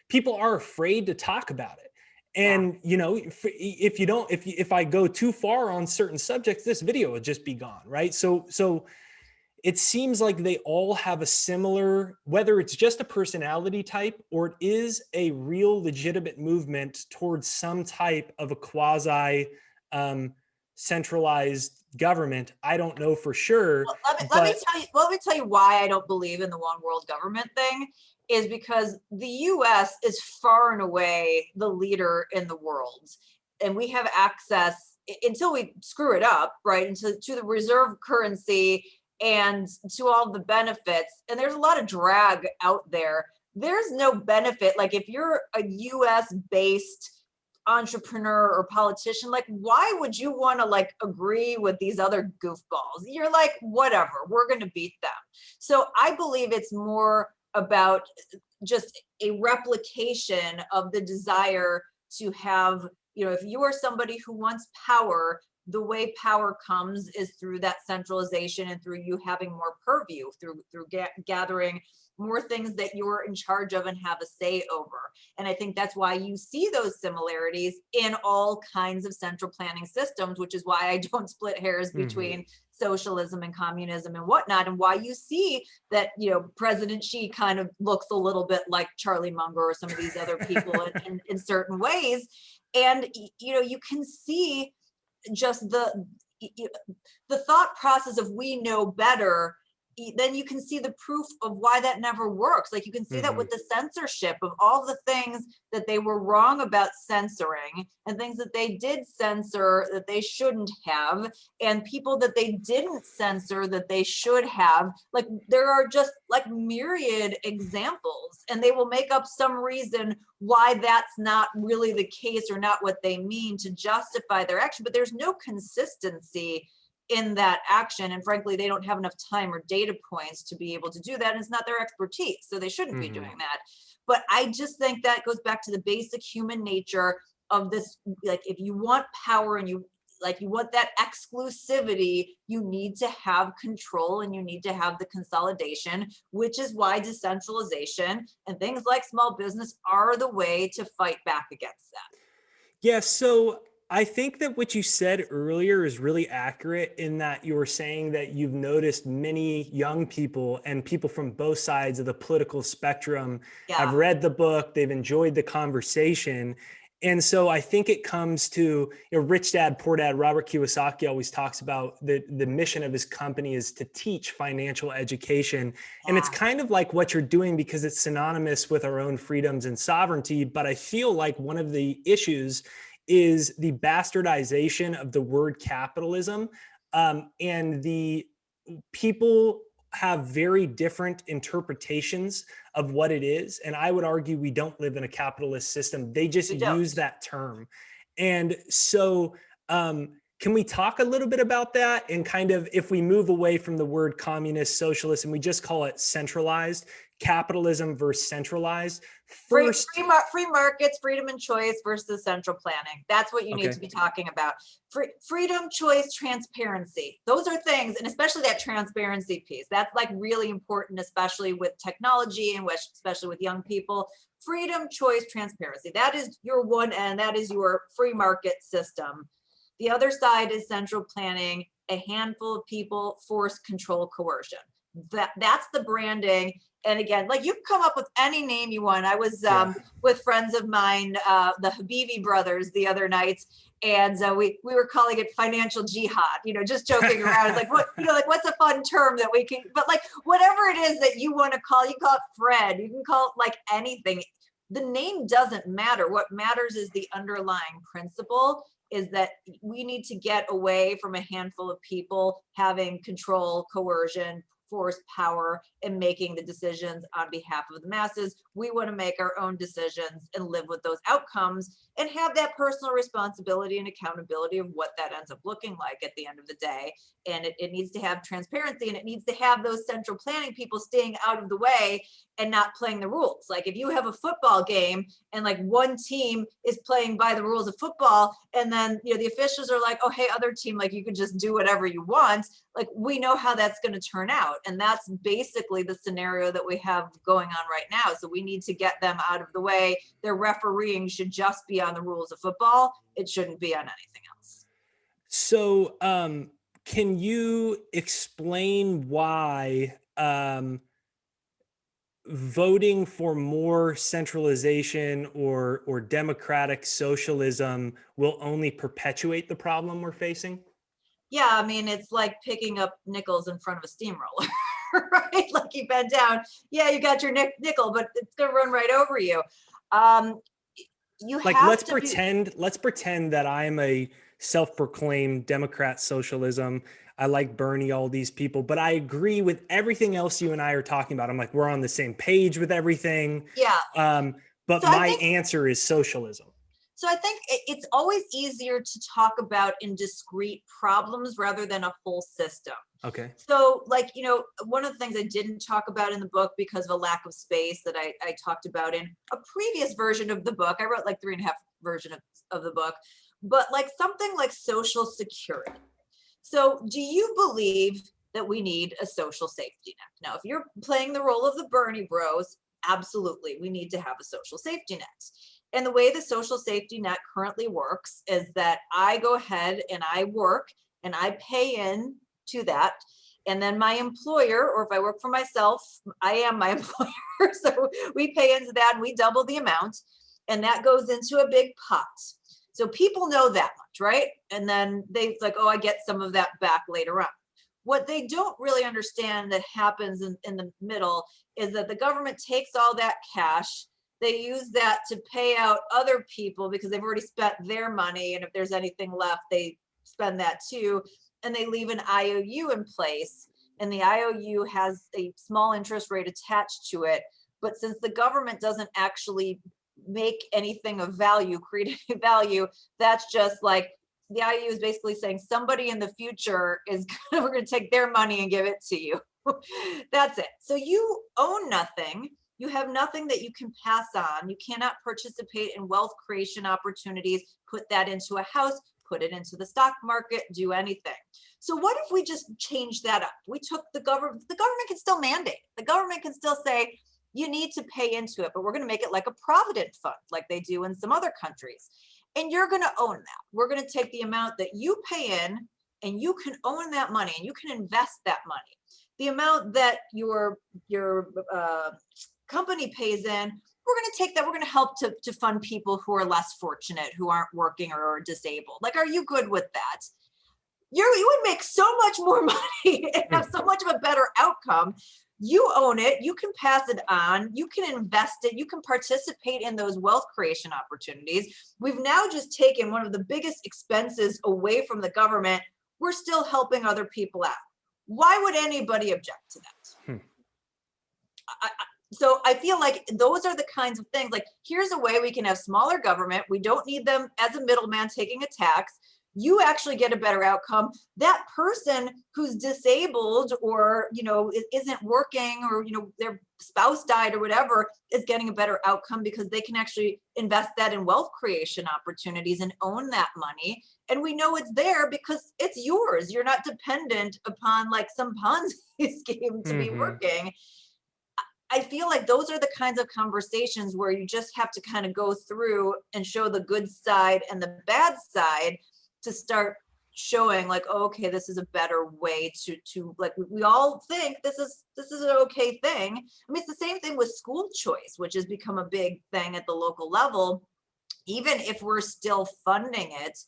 people are afraid to talk about it. And, if I go too far on certain subjects, this video would just be gone. Right. So it seems like they all have a similar, whether it's just a personality type or it is a real legitimate movement towards some type of a quasi centralized government. I don't know for sure. Let me tell you why I don't believe in the one world government thing, is because the US is far and away the leader in the world. And we have access, until we screw it up, right, to the reserve currency and to all the benefits. And there's a lot of drag out there. There's no benefit. Like if you're a US based entrepreneur or politician, like why would you want to agree with these other goofballs? You're like, whatever, we're going to beat them. So I believe it's more about just a replication of the desire to have, if you are somebody who wants power, the way power comes is through that centralization and through you having more purview, through gathering more things that you're in charge of and have a say over. And I think that's why you see those similarities in all kinds of central planning systems, which is why I don't split hairs between socialism and communism and whatnot, and why you see that, President Xi kind of looks a little bit like Charlie Munger or some of these other people in certain ways. And, you can see just the thought process of we know better then you can see the proof of why that never works. Like you can see that with the censorship of all the things that they were wrong about censoring and things that they did censor that they shouldn't have, and people that they didn't censor that they should have. Like there are just like myriad examples, and they will make up some reason why that's not really the case or not what they mean to justify their action, but there's no consistency in that action. And frankly, they don't have enough time or data points to be able to do that. And it's not their expertise, so they shouldn't be doing that. But I just think that goes back to the basic human nature of this. Like if you want power and you want that exclusivity, you need to have control and you need to have the consolidation, which is why decentralization and things like small business are the way to fight back against that. Yeah, so I think that what you said earlier is really accurate in that you were saying that you've noticed many young people and people from both sides of the political spectrum have read the book, they've enjoyed the conversation. And so I think it comes to, Rich Dad, Poor Dad, Robert Kiyosaki always talks about the mission of his company is to teach financial education. And it's kind of like what you're doing because it's synonymous with our own freedoms and sovereignty. But I feel like one of the issues is the bastardization of the word capitalism. And the people have very different interpretations of what it is. And I would argue we don't live in a capitalist system. They just use that term. And so can we talk a little bit about that? And kind of if we move away from the word communist, socialist, and we just call it centralized, capitalism versus centralized. First, free markets, freedom and choice versus central planning. That's what you need to be talking about. Freedom, choice, transparency. Those are things, and especially that transparency piece. That's like really important, especially with technology and especially with young people. Freedom, choice, transparency. That is your one end. That is your free market system. The other side is central planning, a handful of people, force, control, coercion. That's the branding. And again, like you can come up with any name you want. I was with friends of mine, the Habibi brothers, the other night, and we were calling it financial jihad. Just joking around. It's like like what's a fun term that we can? But like whatever it is that you want to call, you call it Fred. You can call it like anything. The name doesn't matter. What matters is the underlying principle. Is that we need to get away from a handful of people having control, coercion, force, power, and making the decisions on behalf of the masses. We want to make our own decisions and live with those outcomes and have that personal responsibility and accountability of what that ends up looking like at the end of the day. And it needs to have transparency, and it needs to have those central planning people staying out of the way and not playing the rules. Like if you have a football game and like one team is playing by the rules of football, and then the officials are like, oh, hey, other team, like you can just do whatever you want. Like we know how that's going to turn out. And that's basically the scenario that we have going on right now. So we need to get them out of the way. Their refereeing should just be on the rules of football. It shouldn't be on anything else. So can you explain why voting for more centralization or democratic socialism will only perpetuate the problem we're facing? Yeah, I mean, it's like picking up nickels in front of a steamroller, right? Like you bend down, yeah, you got your nickel, but it's gonna run right over you. Let's pretend that I'm a self-proclaimed Democrat socialism. I like Bernie, all these people, but I agree with everything else you and I are talking about. I'm like, we're on the same page with everything. Yeah. But my answer is socialism. So I think it's always easier to talk about in discrete problems rather than a whole system. Okay. So like, one of the things I didn't talk about in the book because of a lack of space that I talked about in a previous version of the book, I wrote like 3.5 version of the book, but like something like social security. So do you believe that we need a social safety net? Now, if you're playing the role of the Bernie bros, absolutely, we need to have a social safety net. And the way the social safety net currently works is that I go ahead and I work and I pay in to that. And then my employer, or if I work for myself, I am my employer. So we pay into that and we double the amount. And that goes into a big pot. So people know that much, right? And then they like, oh, I get some of that back later on. What they don't really understand that happens in the middle is that the government takes all that cash, they use that to pay out other people because they've already spent their money. And if there's anything left, they spend that too. And they leave an IOU in place. And the IOU has a small interest rate attached to it. But since the government doesn't actually make anything of value, create any value, that's just like, the IOU is basically saying somebody in the future is we're going to take their money and give it to you. That's it. So you own nothing. You have nothing that you can pass on. You cannot participate in wealth creation opportunities, put that into a house, put it into the stock market, do anything. So what if we just change that up? We took the government can still mandate. The government can still say, you need to pay into it, but we're going to make it like a provident fund, like they do in some other countries. And you're going to own that. We're going to take the amount that you pay in and you can own that money and you can invest that money. The amount that your company pays in, we're going to take that. We're going to help to fund people who are less fortunate, who aren't working or are disabled. Like, are you good with that? You would make so much more money and have so much of a better outcome. You own it, you can pass it on, you can invest it, you can participate in those wealth creation opportunities. We've now just taken one of the biggest expenses away from the government. We're still helping other people out. Why would anybody object to that? So I feel like those are the kinds of things, like, here's a way we can have smaller government. We don't need them as a middleman taking a tax. You actually get a better outcome. That person who's disabled or, isn't working or, their spouse died or whatever is getting a better outcome because they can actually invest that in wealth creation opportunities and own that money. And we know it's there because it's yours. You're not dependent upon like some Ponzi scheme to be working. I feel like those are the kinds of conversations where you just have to kind of go through and show the good side and the bad side to start showing like, oh, okay, this is a better way to like, we all think this is an okay thing. I mean, it's the same thing with school choice, which has become a big thing at the local level. Even if we're still funding it,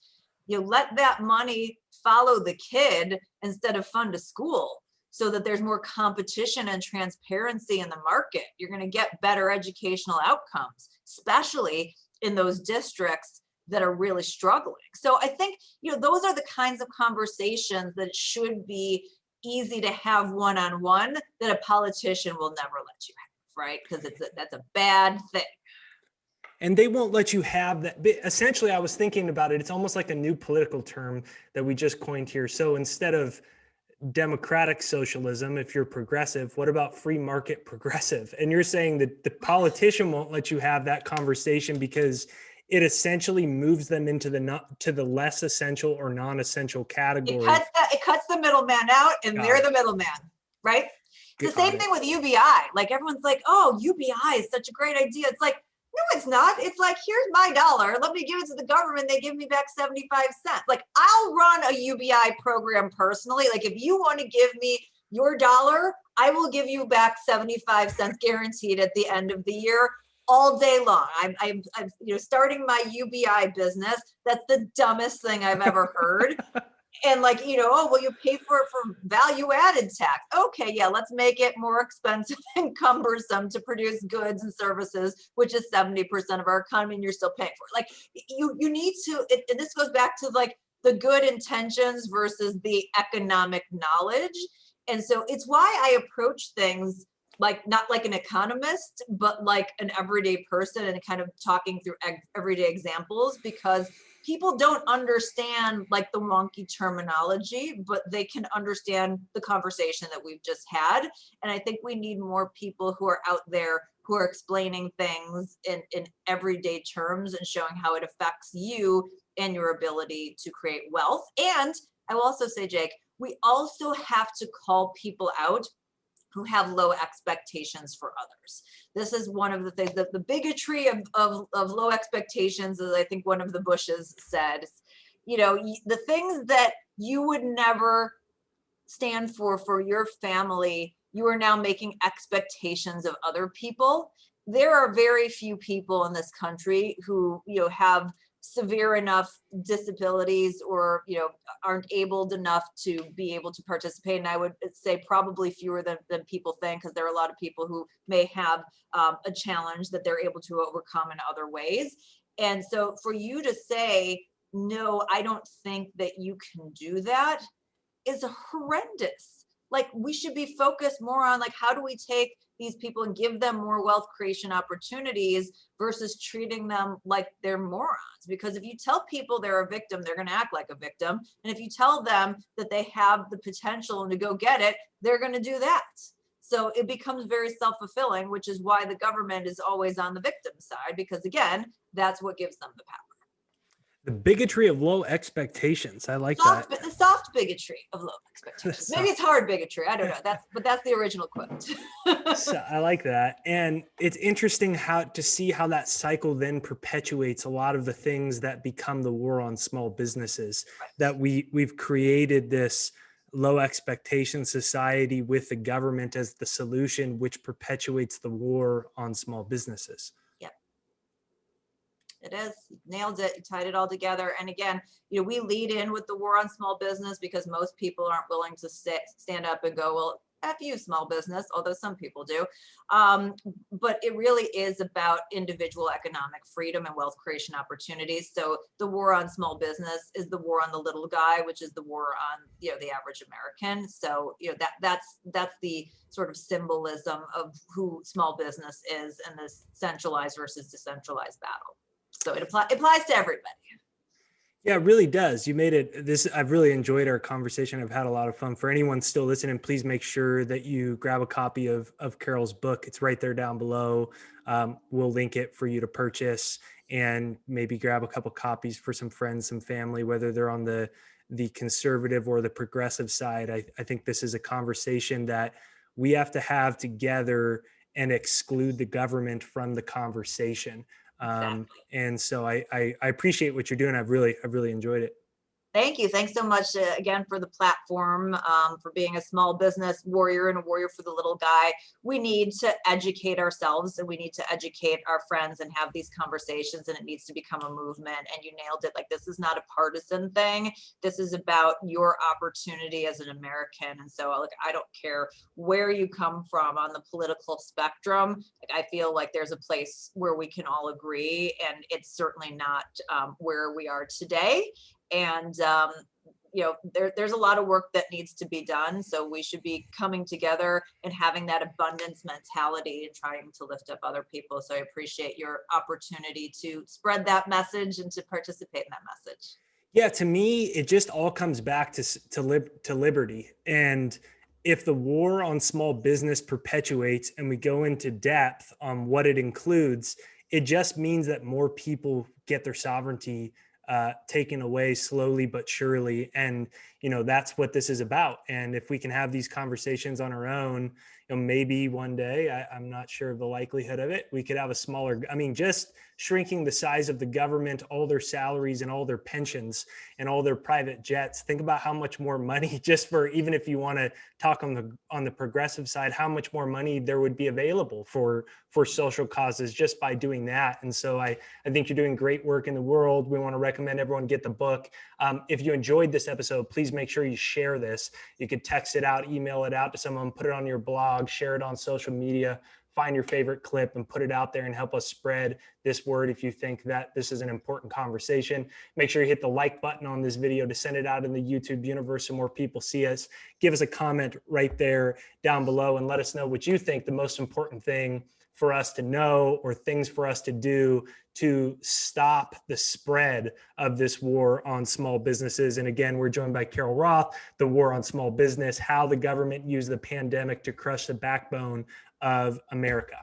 let that money follow the kid instead of fund a school, so that there's more competition and transparency in the market. You're going to get better educational outcomes, especially in those districts that are really struggling. So I think, those are the kinds of conversations that should be easy to have one-on-one that a politician will never let you have, right? Because that's a bad thing. And they won't let you have that. Essentially, I was thinking about it. It's almost like a new political term that we just coined here. So instead of democratic socialism, if you're progressive, what about free market progressive? And you're saying that the politician won't let you have that conversation because it essentially moves them into the less essential or non-essential category. It cuts the middleman out, and they're the middleman, right? It's the same thing with UBI. Like, everyone's like, oh, UBI is such a great idea. It's like, no, it's not. It's like, here's my dollar. Let me give it to the government. They give me back 75 cents. Like, I'll run a UBI program personally. Like, if you want to give me your dollar, I will give you back 75 cents guaranteed at the end of the year, all day long. I'm starting my UBI business. That's the dumbest thing I've ever heard. And like, oh, well, you pay for it for value added tax. Okay, yeah, let's make it more expensive and cumbersome to produce goods and services, which is 70% of our economy, and you're still paying for it. Like, you need to, and this goes back to like the good intentions versus the economic knowledge. And so it's why I approach things like, not like an economist, but like an everyday person, and kind of talking through everyday examples, because people don't understand like the wonky terminology, but they can understand the conversation that we've just had. And I think we need more people who are out there who are explaining things in everyday terms and showing how it affects you and your ability to create wealth. And I will also say, Jake, we also have to call people out who have low expectations for others. This is one of the things that the bigotry of low expectations, as I think one of the Bushes said, the things that you would never stand for your family, you are now making expectations of other people. There are very few people in this country who, have severe enough disabilities or, aren't abled enough to be able to participate. And I would say probably fewer than people think, because there are a lot of people who may have a challenge that they're able to overcome in other ways. And so for you to say, no, I don't think that you can do that, is horrendous. Like, we should be focused more on, like, how do we take these people and give them more wealth creation opportunities versus treating them like they're morons. Because if you tell people they're a victim, they're going to act like a victim. And if you tell them that they have the potential to go get it, they're going to do that. So it becomes very self-fulfilling, which is why the government is always on the victim side, because again, that's what gives them the power. The bigotry of low expectations. I like that. The soft bigotry of low expectations. Maybe it's hard bigotry. I don't know. But that's the original quote. So I like that. And it's interesting to see how that cycle then perpetuates a lot of the things that become the war on small businesses. Right. That we've created this low expectation society with the government as the solution, which perpetuates the war on small businesses. It is. You nailed it. You tied it all together. And again, we lead in with the war on small business because most people aren't willing to stand up and go, well, F you small business, although some people do. But it really is about individual economic freedom and wealth creation opportunities. So the war on small business is the war on the little guy, which is the war on, the average American. So, that's the sort of symbolism of who small business is in this centralized versus decentralized battle. So it applies to everybody. Yeah, it really does. You made it I've really enjoyed our conversation. I've had a lot of fun. For anyone still listening, please make sure that you grab a copy of Carol's book. It's right there down below. We'll link it for you to purchase, and maybe grab a couple copies for some friends, some family, whether they're on the conservative or the progressive side. I think this is a conversation that we have to have together and exclude the government from the conversation. Exactly. And so I appreciate what you're doing. I've really enjoyed it. Thank you. Thanks so much again for the platform, for being a small business warrior and a warrior for the little guy. We need to educate ourselves, and we need to educate our friends and have these conversations, and it needs to become a movement. And you nailed it. Like, this is not a partisan thing. This is about your opportunity as an American. And so, like, I don't care where you come from on the political spectrum. Like, I feel like there's a place where we can all agree, and it's certainly not where we are today. And, there's a lot of work that needs to be done. So we should be coming together and having that abundance mentality and trying to lift up other people. So I appreciate your opportunity to spread that message and to participate in that message. Yeah, to me, it just all comes back to liberty. And if the war on small business perpetuates and we go into depth on what it includes, it just means that more people get their sovereignty taken away slowly but surely. And, that's what this is about. And if we can have these conversations on our own, maybe one day, I'm not sure of the likelihood of it, we could have a smaller, just shrinking the size of the government, all their salaries and all their pensions and all their private jets. Think about how much more money, just for, even if you want to talk on the progressive side, how much more money there would be available for social causes just by doing that. And so I think you're doing great work in the world. We want to recommend everyone get the book. If you enjoyed this episode, please make sure you share this. You could text it out, email it out to someone, put it on your blog, share it on social media, find your favorite clip and put it out there and help us spread this word. If you think that this is an important conversation, make sure you hit the like button on this video to send it out in the YouTube universe so more people see us. Give us a comment right there down below and let us know what you think the most important thing for us to know or things for us to do to stop the spread of this war on small businesses. And again, we're joined by Carol Roth, The War on Small Business, How the Government Used the Pandemic to Crush the Backbone of America.